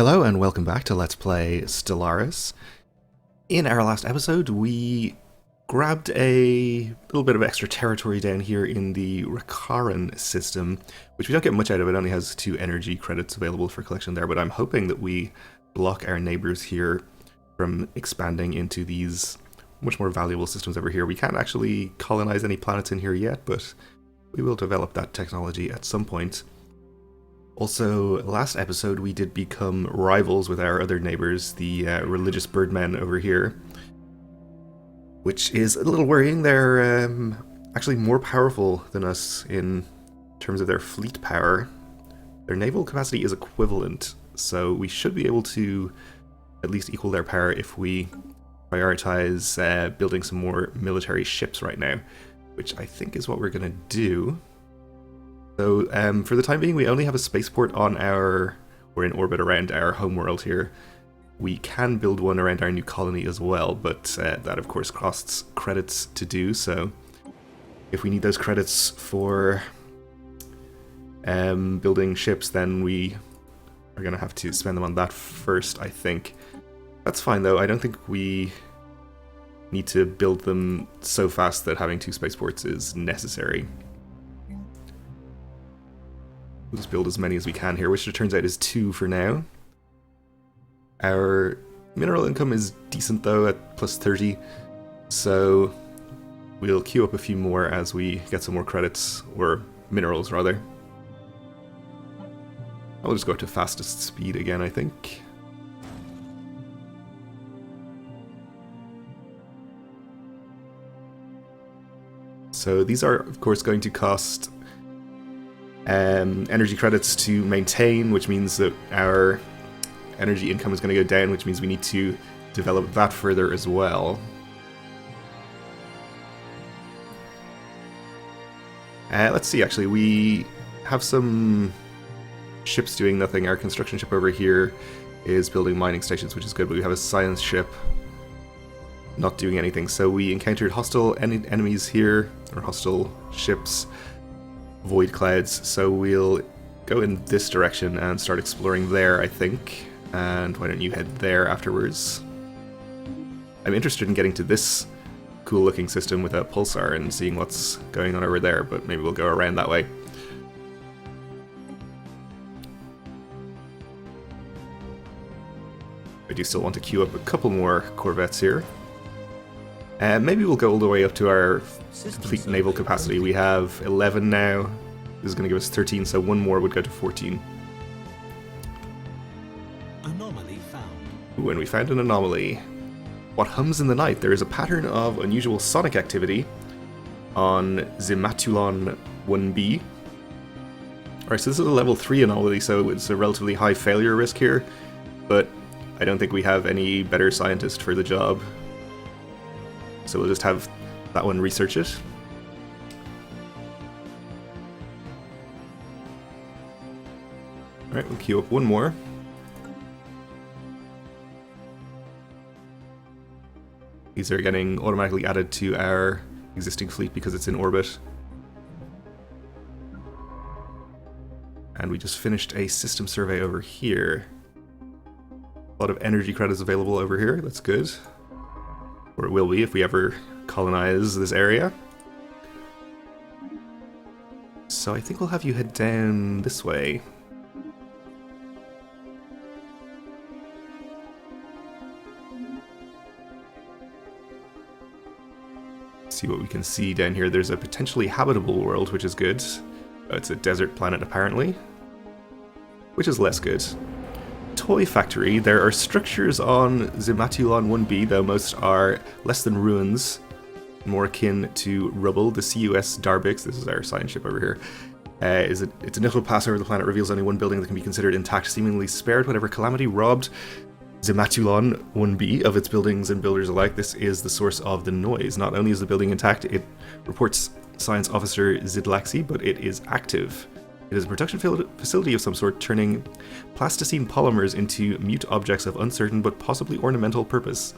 Hello and welcome back to Let's Play Stellaris. In our last episode, we grabbed a little bit of extra territory down here in the Rakaran system, which we don't get much out of. It only has 2 energy credits available for collection there, but I'm hoping that we block our neighbors here from expanding into these much more valuable systems over here. We can't actually colonize any planets in here yet, but we will develop that technology at some point. Also, last episode we did become rivals with our other neighbors, the religious birdmen over here, which is a little worrying. They're actually more powerful than us in terms of their fleet power. Their naval capacity is equivalent, so we should be able to at least equal their power if we prioritize building some more military ships right now, which I think is what we're going to do. So for the time being, we only have a spaceport on we're in orbit around our homeworld here. We can build one around our new colony as well, but that of course costs credits to do, so if we need those credits for building ships, then we are going to have to spend them on that first, I think. That's fine though, I don't think we need to build them so fast that having 2 spaceports is necessary. We'll just build as many as we can here, which it turns out is 2 for now. Our mineral income is decent though, at plus 30, so we'll queue up a few more as we get some more credits, or minerals rather. I'll just go to fastest speed again, I think. So these are of course going to cost energy credits to maintain, which means that our energy income is going to go down, which means we need to develop that further as well. Let's see, actually, we have some ships doing nothing. Our construction ship over here is building mining stations, which is good, but we have a science ship not doing anything. So we encountered hostile enemies here, or hostile ships, void clouds, so we'll go in this direction and start exploring there, I think. And why don't you head there afterwards? I'm interested in getting to this cool looking system with a pulsar and seeing what's going on over there, but maybe we'll go around that way. I do still want to queue up a couple more corvettes here. And maybe we'll go all the way up to our complete naval capacity. We have 11 now. This is going to give us 13, so one more would go to 14. Anomaly found. Ooh, and we found an anomaly. What hums in the night? There is a pattern of unusual sonic activity on Zimatulon 1b. Alright, so this is a level 3 anomaly, so it's a relatively high failure risk here, but I don't think we have any better scientist for the job. So we'll just have that one research it. Alright, we'll queue up one more. These are getting automatically added to our existing fleet because it's in orbit. And we just finished a system survey over here. A lot of energy credits available over here, that's good. Or it will be if we ever colonize this area. So I think we'll have you head down this way. See what we can see down here. There's a potentially habitable world, which is good. It's a desert planet apparently, which is less good. Toy factory. There are structures on Zimatulon 1b, though most are less than ruins, more akin to rubble. The CUS Darbix, this is our science ship over here, it's a initial pass over the planet, reveals only one building that can be considered intact, seemingly spared whatever calamity robbed Zimatulon 1b of its buildings and builders alike. This is the source of the noise. Not only is the building intact, it reports Science Officer Zidlaxi, but it is active. It is a production facility of some sort, turning plasticine polymers into mute objects of uncertain but possibly ornamental purpose.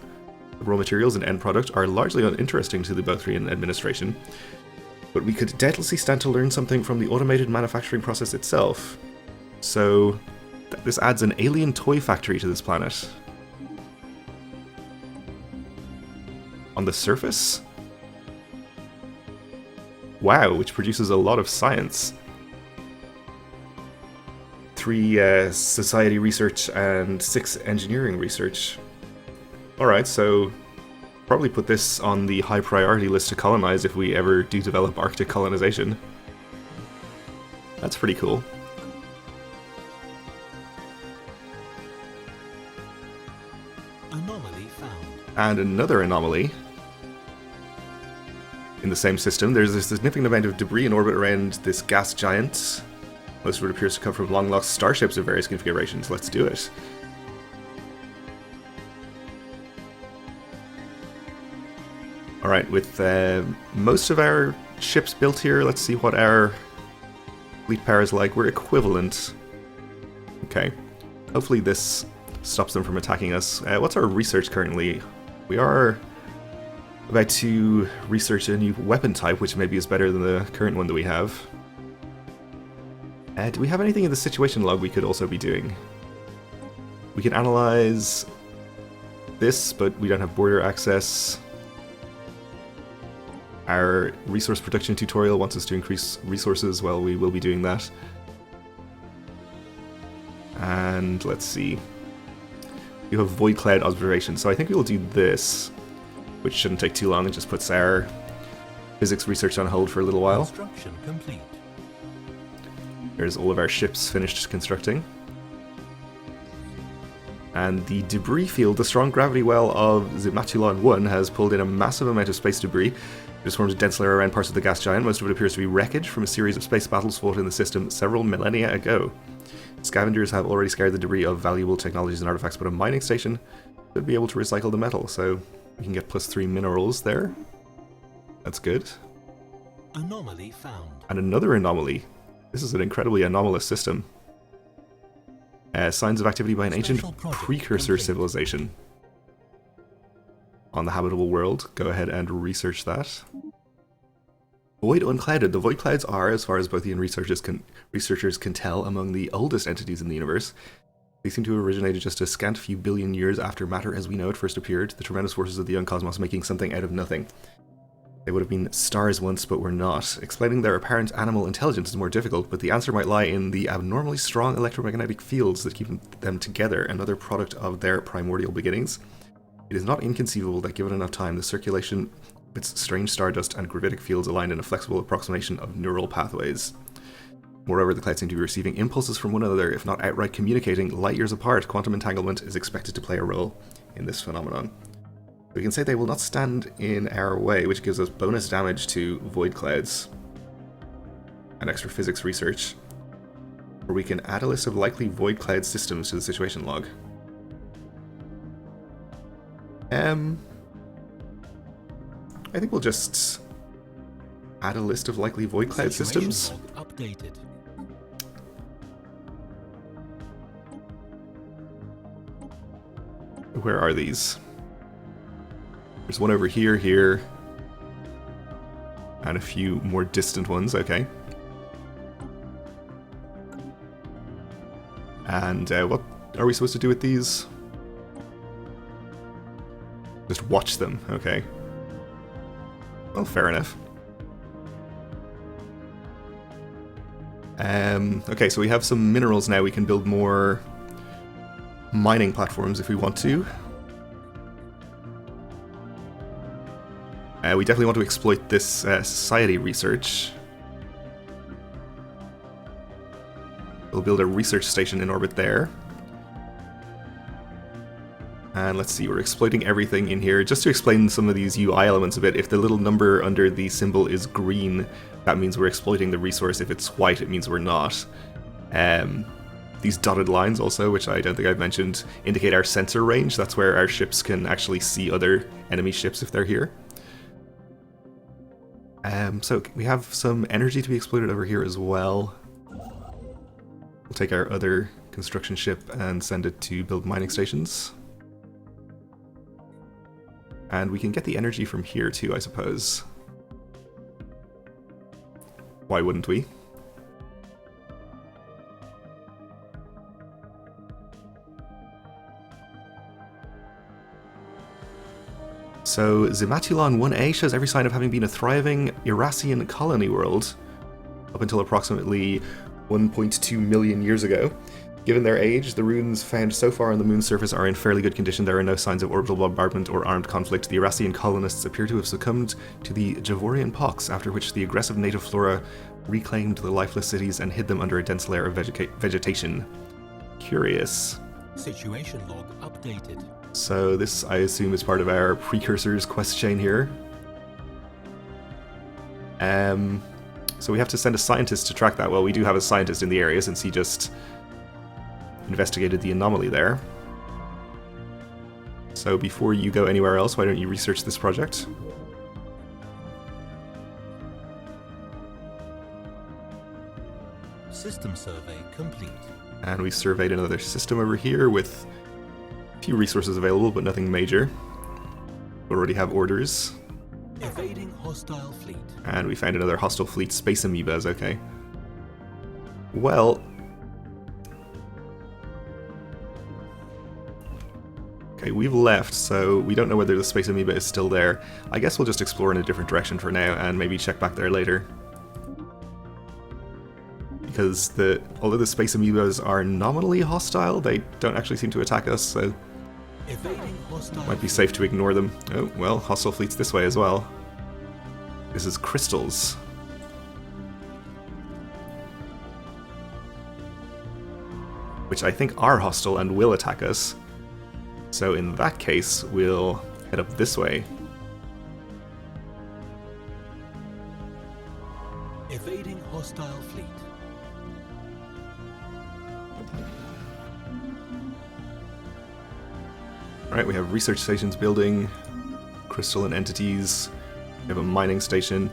The raw materials and end product are largely uninteresting to the Bothrian administration, but we could doubtlessly stand to learn something from the automated manufacturing process itself. So This adds an alien toy factory to this planet. On the surface? Wow, which produces a lot of science. 3 society research and 6 engineering research. Alright, so probably put this on the high priority list to colonize if we ever do develop Arctic colonization. That's pretty cool. Anomaly found. And another anomaly. In the same system, there's a significant amount of debris in orbit around this gas giant. Most of it appears to come from long-lost starships of various configurations. Let's do it. Alright, with most of our ships built here, let's see what our fleet power is like. We're equivalent. Okay. Hopefully this stops them from attacking us. What's our research currently? We are about to research a new weapon type, which maybe is better than the current one that we have. Do we have anything in the situation log we could also be doing? We can analyze this, but we don't have border access. Our resource production tutorial wants us to increase resources. Well, we will be doing that. And let's see. You have void cloud observation, so I think we will do this, which shouldn't take too long. It just puts our physics research on hold for a little while. Construction complete. There's all of our ships finished constructing. And the debris field, the strong gravity well of Zimatulon 1 has pulled in a massive amount of space debris. It has formed a dense layer around parts of the gas giant. Most of it appears to be wreckage from a series of space battles fought in the system several millennia ago. Scavengers have already scoured the debris of valuable technologies and artifacts, but a mining station should be able to recycle the metal, so we can get +3 minerals there. That's good. Anomaly found. And another anomaly. This is an incredibly anomalous system. Signs of activity by an ancient precursor civilization on the habitable world. Go ahead and research that. Void unclouded. The void clouds are, as far as Bothrian researchers can tell, among the oldest entities in the universe. They seem to have originated just a scant few billion years after matter as we know it first appeared, the tremendous forces of the young cosmos making something out of nothing. They would have been stars once, but were not. Explaining their apparent animal intelligence is more difficult, but the answer might lie in the abnormally strong electromagnetic fields that keep them together, another product of their primordial beginnings. It is not inconceivable that given enough time, the circulation of its strange stardust and gravitic fields align in a flexible approximation of neural pathways. Moreover, the clouds seem to be receiving impulses from one another, if not outright communicating light years apart. Quantum entanglement is expected to play a role in this phenomenon. We can say they will not stand in our way, which gives us bonus damage to void clouds and extra physics research. Or we can add a list of likely void cloud systems to the situation log. I think we'll just add a list of likely void cloud systems. Updated. Where are these? There's one over here, here, and a few more distant ones, okay. And what are we supposed to do with these? Just watch them, okay. Well, fair enough. Okay, so we have some minerals now. We can build more mining platforms if we want to. We definitely want to exploit this society research. We'll build a research station in orbit there. And let's see, we're exploiting everything in here. Just to explain some of these UI elements a bit, if the little number under the symbol is green, that means we're exploiting the resource. If it's white, it means we're not. These dotted lines also, which I don't think I've mentioned, indicate our sensor range. That's where our ships can actually see other enemy ships if they're here. So we have some energy to be exploited over here as well. We'll take our other construction ship and send it to build mining stations. And we can get the energy from here too, I suppose. Why wouldn't we? So Zimatulon 1A shows every sign of having been a thriving Irasian colony world up until approximately 1.2 million years ago. Given their age, the ruins found so far on the moon's surface are in fairly good condition. There are no signs of orbital bombardment or armed conflict. The Irasian colonists appear to have succumbed to the Javorian pox, after which the aggressive native flora reclaimed the lifeless cities and hid them under a dense layer of vegetation. Curious. Situation log updated. So this, I assume, is part of our precursors quest chain here. So we have to send a scientist to track that. Well, we do have a scientist in the area since he just investigated the anomaly there. So before you go anywhere else, why don't you research this project? System survey complete. And we've surveyed another system over here with a few resources available, but nothing major. We already have orders. Evading hostile fleet. And we found another hostile fleet, space amoebas, okay. Well... Okay, we've left, so we don't know whether the space amoeba is still there. I guess we'll just explore in a different direction for now, and maybe check back there later. Because although the space amoebas are nominally hostile, they don't actually seem to attack us, so it might be safe to ignore them. Oh, well, hostile fleet's this way as well. This is crystals. Which I think are hostile and will attack us. So in that case, we'll head up this way. Evading hostile fleet. Alright, we have research stations building, crystalline entities, we have a mining station.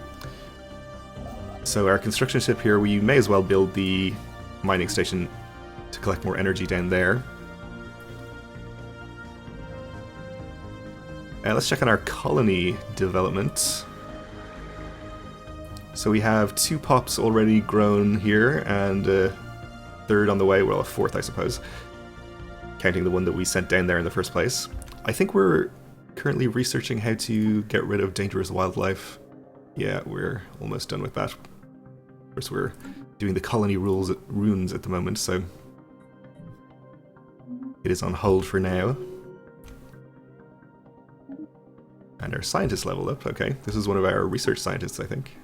So our construction ship here, we may as well build the mining station to collect more energy down there. Let's check on our colony development. So we have 2 pops already grown here, and a third on the way, well, a fourth I suppose, counting the one that we sent down there in the first place. I think we're currently researching how to get rid of dangerous wildlife. Yeah, we're almost done with that. Of course, we're doing the colony runes at the moment, so it is on hold for now. And our scientist leveled up, okay. This is one of our research scientists, I think.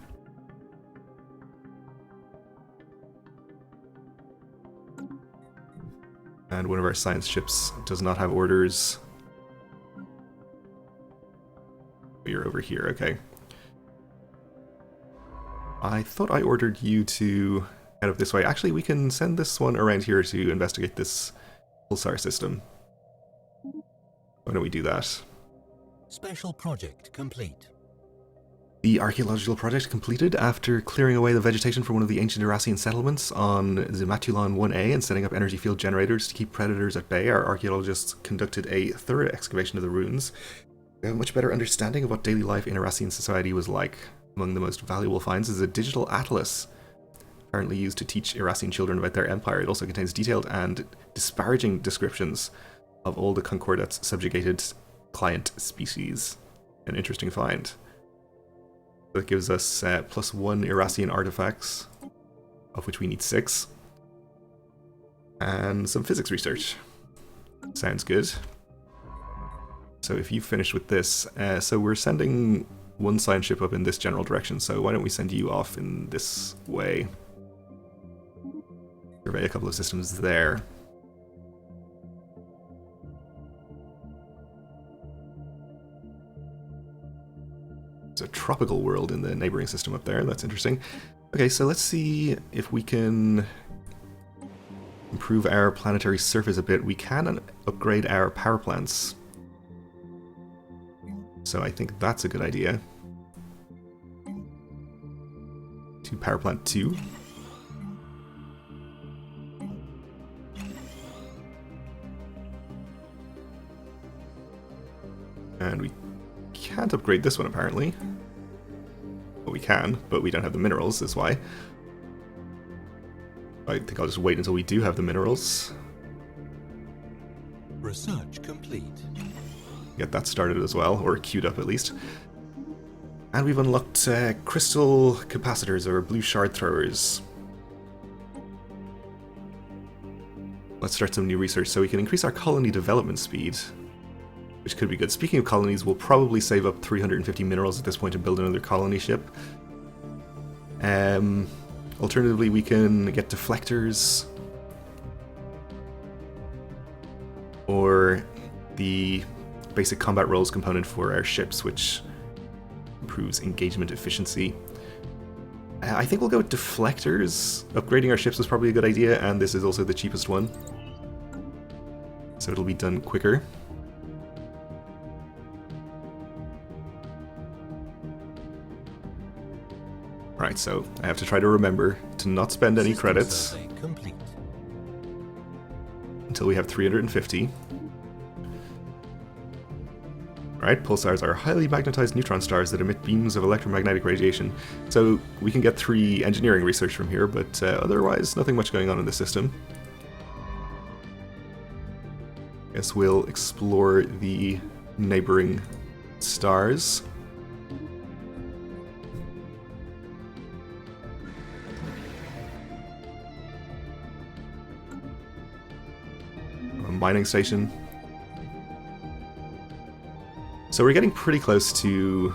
And one of our science ships does not have orders. You're over here, okay. I thought I ordered you to head up this way. Actually, we can send this one around here to investigate this pulsar system. Why don't we do that? Special project complete. The archaeological project completed after clearing away the vegetation from one of the ancient Irasian settlements on Zimatulon 1A and setting up energy field generators to keep predators at bay. Our archaeologists conducted a thorough excavation of the ruins. We have a much better understanding of what daily life in Irasian society was like. Among the most valuable finds is a digital atlas, apparently used to teach Irasian children about their empire. It also contains detailed and disparaging descriptions of all the Concordat's subjugated client species. An interesting find. That gives us +1 Irasian artifacts, of which we need 6. And some physics research. Sounds good. So if you finish with this, so we're sending one science ship up in this general direction, so why don't we send you off in this way? Survey a couple of systems there. There's a tropical world in the neighboring system up there, that's interesting. Okay, so let's see if we can improve our planetary surface a bit. We can upgrade our power plants. So I think that's a good idea. To power plant 2. And we can't upgrade this one apparently. Well, we can, but we don't have the minerals, is why. I think I'll just wait until we do have the minerals. Research complete. get that started as well, or queued up at least. And we've unlocked crystal capacitors, or blue shard throwers. Let's start some new research so we can increase our colony development speed, which could be good. Speaking of colonies, we'll probably save up 350 minerals at this point to build another colony ship. Alternatively, we can get deflectors, or the basic combat roles component for our ships, which improves engagement efficiency. I think we'll go with deflectors. Upgrading our ships is probably a good idea, and this is also the cheapest one, so it'll be done quicker. Right, so I have to try to remember to not spend any credits until we have 350. Right, pulsars are highly magnetized neutron stars that emit beams of electromagnetic radiation. So we can get 3 engineering research from here, but otherwise nothing much going on in the system. Guess we'll explore the neighboring stars. A mining station. So we're getting pretty close to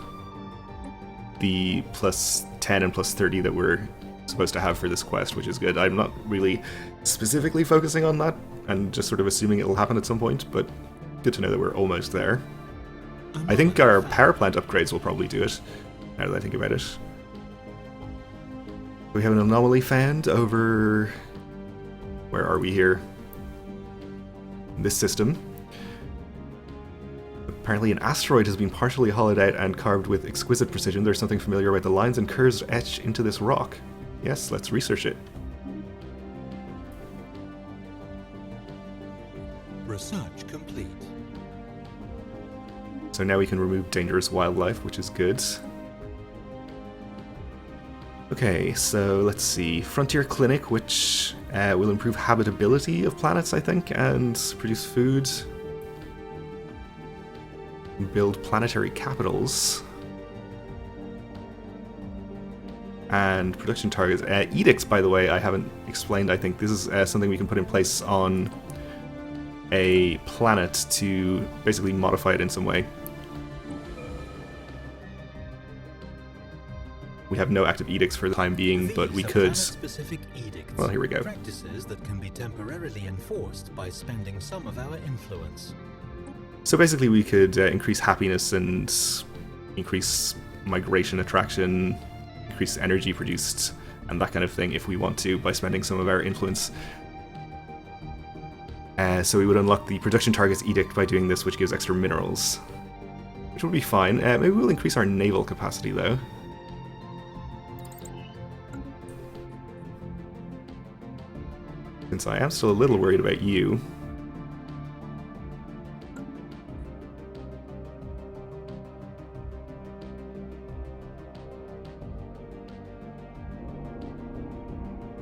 the plus 10 and plus 30 that we're supposed to have for this quest, which is good. I'm not really specifically focusing on that and just sort of assuming it'll happen at some point, but good to know that we're almost there. I think our power plant upgrades will probably do it, now that I think about it. We have an anomaly found over... Where are we here? In this system. Apparently an asteroid has been partially hollowed out and carved with exquisite precision. There's something familiar about the lines and curves etched into this rock. Yes, let's research it. Research complete. So now we can remove dangerous wildlife, which is good. Okay, so let's see. Frontier Clinic, which will improve habitability of planets, I think, and produce food. Build planetary capitals. And production targets. Edicts, by the way, I haven't explained. I think this is something we can put in place on a planet to basically modify it in some way. We have no active edicts for the time being, but we could... Specific edicts, well, here we go. Practices that can be temporarily enforced by spending some of our influence. So basically we could increase happiness and increase migration attraction, increase energy produced, and that kind of thing if we want to by spending some of our influence. So we would unlock the production targets edict by doing this, which gives extra minerals, which would be fine. Maybe we'll increase our naval capacity though. Since I am still a little worried about you.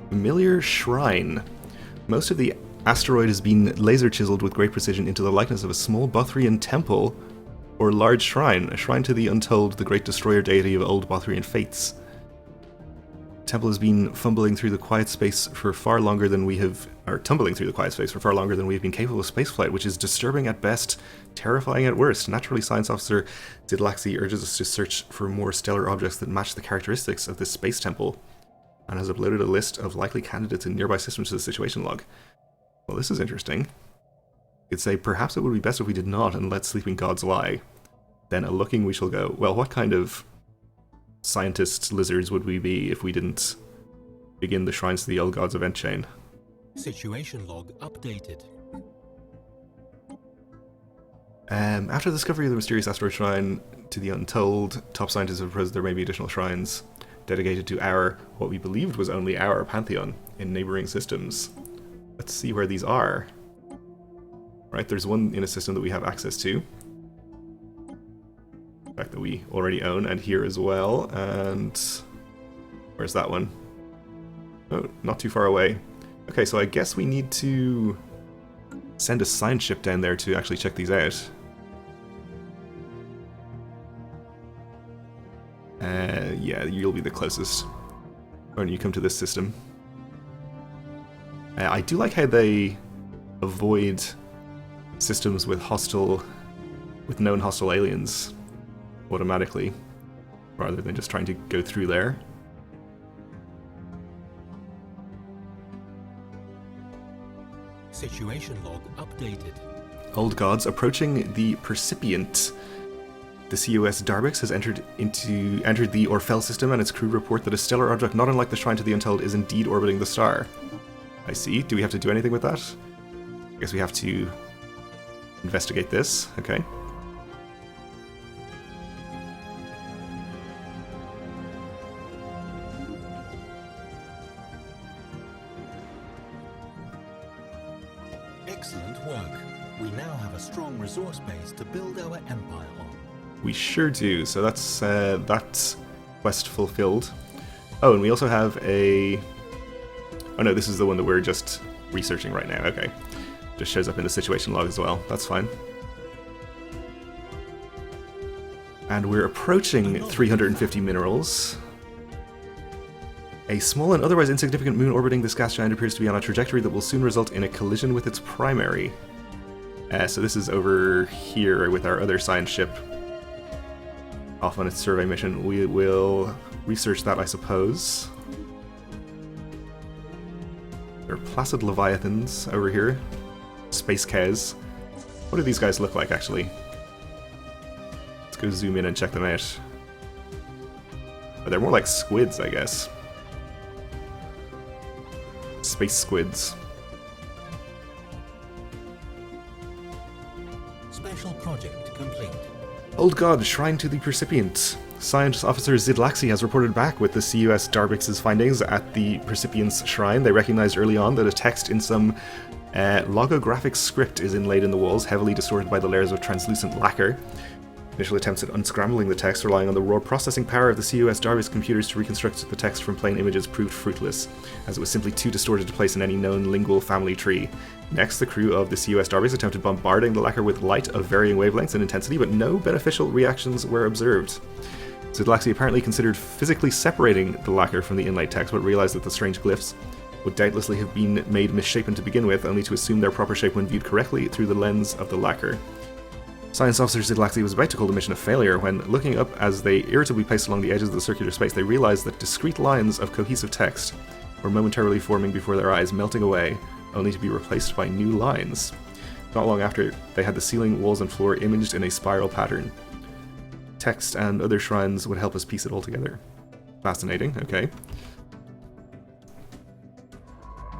Familiar Shrine. Most of the asteroid has been laser chiseled with great precision into the likeness of a small Bothrian temple or large shrine, a shrine to the Untold, the great destroyer deity of old Bothrian faiths. The temple has been fumbling through the quiet space for far longer than we have, or tumbling through the quiet space for far longer than we have been capable of spaceflight, which is disturbing at best, terrifying at worst. Naturally, Science Officer Didlaxi urges us to search for more stellar objects that match the characteristics of this space temple, and has uploaded a list of likely candidates in nearby systems to the situation log. Well, this is interesting. It'd say, perhaps it would be best if we did not and let sleeping gods lie. Then a looking we shall go. Well, what kind of scientist lizards would we be if we didn't begin the shrines to the old gods event chain? Situation log updated. After the discovery of the mysterious asteroid shrine to the Untold, top scientists have proposed there may be additional shrines dedicated to our, what we believed was only our pantheon, in neighboring systems. Let's see where these are. Right, there's one in a system that we have access to. In fact, that we already own, and here as well, and... where's that one? Oh, not too far away. Okay, so I guess we need to send a science ship down there to actually check these out. Yeah, you'll be the closest when you come to this system. I do like how they avoid systems with known hostile aliens automatically, rather than just trying to go through there. Situation log updated. Old gods approaching the Percipient. The COS Darbix has entered the Orfel system, and its crew report that a stellar object not unlike the Shrine to the Untold is indeed orbiting the star. I see. Do we have to do anything with that? I guess we have to investigate this. Okay. Excellent work. We now have a strong resource base to build our empire on. We sure do. So that's that quest fulfilled. Oh, and we also have a... Oh no, this is the one that we're just researching right now. Okay. Just shows up in the situation log as well. That's fine. And we're approaching 350 minerals. A small and otherwise insignificant moon orbiting this gas giant appears to be on a trajectory that will soon result in a collision with its primary. So this is over here with our other science ship off on its survey mission. We will research that, I suppose. There are placid leviathans over here. Space cows. What do these guys look like, actually? Let's go zoom in and check them out. Oh, they're more like squids, I guess. Space squids. Special project complete. Old God, Shrine to the Percipient. Science Officer Zidlaxi has reported back with the CUS Darbix's findings at the Percipient's shrine. They recognized early on that a text in some logographic script is inlaid in the walls, heavily distorted by the layers of translucent lacquer. Initial attempts at unscrambling the text, relying on the raw processing power of the CUS Darbix computers to reconstruct the text from plain images, proved fruitless, as it was simply too distorted to place in any known lingual family tree. Next, the crew of the CUS Darbix attempted bombarding the lacquer with light of varying wavelengths and intensity, but no beneficial reactions were observed. Zidlaxi apparently considered physically separating the lacquer from the inlaid text, but realized that the strange glyphs would doubtlessly have been made misshapen to begin with, only to assume their proper shape when viewed correctly through the lens of the lacquer. Science Officer Zidlaxi was about to call the mission a failure when, looking up as they irritably paced along the edges of the circular space, they realized that discrete lines of cohesive text were momentarily forming before their eyes, melting away, only to be replaced by new lines. Not long after, they had the ceiling, walls, and floor imaged in a spiral pattern. Text and other shrines would help us piece it all together. Fascinating, okay.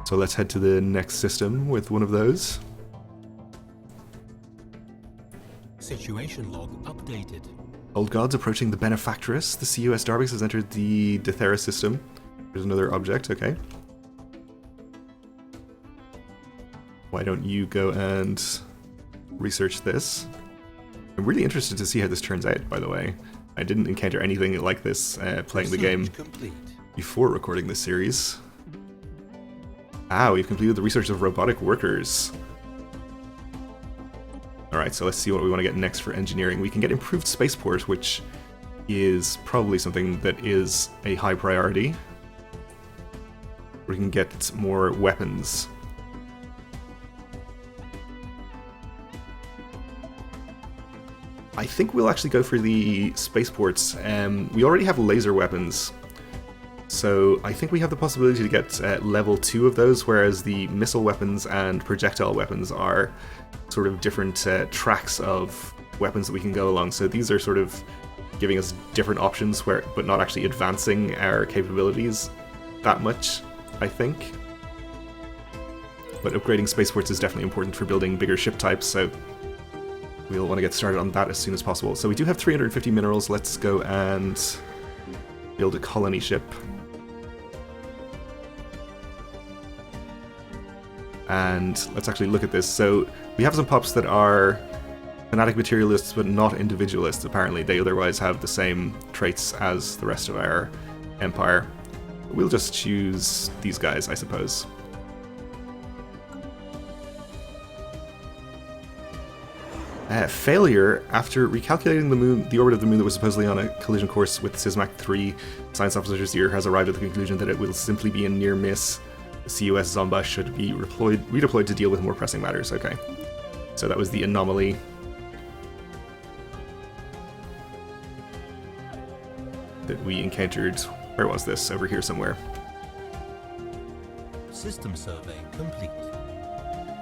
So let's head to the next system with one of those. Situation log updated. Old gods approaching the Benefactress. The CUS Darbix has entered the Stellaris system. There's another object, okay. Why don't you go and research this? I'm really interested to see how this turns out, by the way. I didn't encounter anything like this playing the game before recording this series. Ah, we've completed the research of robotic workers. Alright, so let's see what we want to get next for engineering. We can get improved spaceport, which is probably something that is a high priority. We can get more weapons. I think we'll actually go for the spaceports. We already have laser weapons, so I think we have the possibility to get level 2 of those, whereas the missile weapons and projectile weapons are sort of different tracks of weapons that we can go along. So these are sort of giving us different options, but not actually advancing our capabilities that much, I think. But upgrading spaceports is definitely important for building bigger ship types, so we'll want to get started on that as soon as possible. So we do have 350 minerals. Let's go and build a colony ship. And let's actually look at this. So we have some pups that are fanatic materialists but not individualists, apparently. They otherwise have the same traits as the rest of our empire. We'll just choose these guys, I suppose. Failure. After recalculating the orbit of the moon that was supposedly on a collision course with Sysmac 3, Science Officer Zir has arrived at the conclusion that it will simply be a near miss. The CUS Zomba should be redeployed to deal with more pressing matters. Okay. So that was the anomaly. That we encountered. Where was this? Over here somewhere. System survey complete.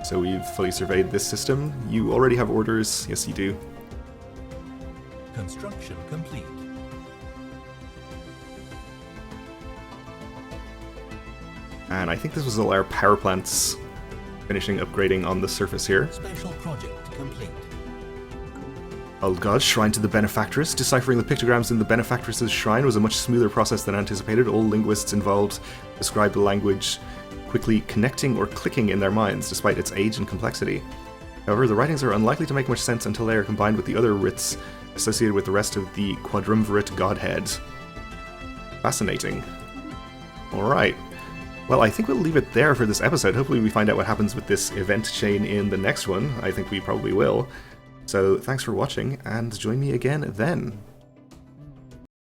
So we've fully surveyed this system. You already have orders. Yes, you do. Construction complete. And I think this was all our power plants finishing upgrading on the surface here. Special project complete. Old God, Shrine to the Benefactress. Deciphering the pictograms in the Benefactress's shrine was a much smoother process than anticipated. All linguists involved described the language quickly connecting or clicking in their minds, despite its age and complexity. However, the writings are unlikely to make much sense until they are combined with the other writs associated with the rest of the Quadrumvirate Godhead. Fascinating. Alright. Well, I think we'll leave it there for this episode. Hopefully we find out what happens with this event chain in the next one. I think we probably will. So thanks for watching, and join me again then.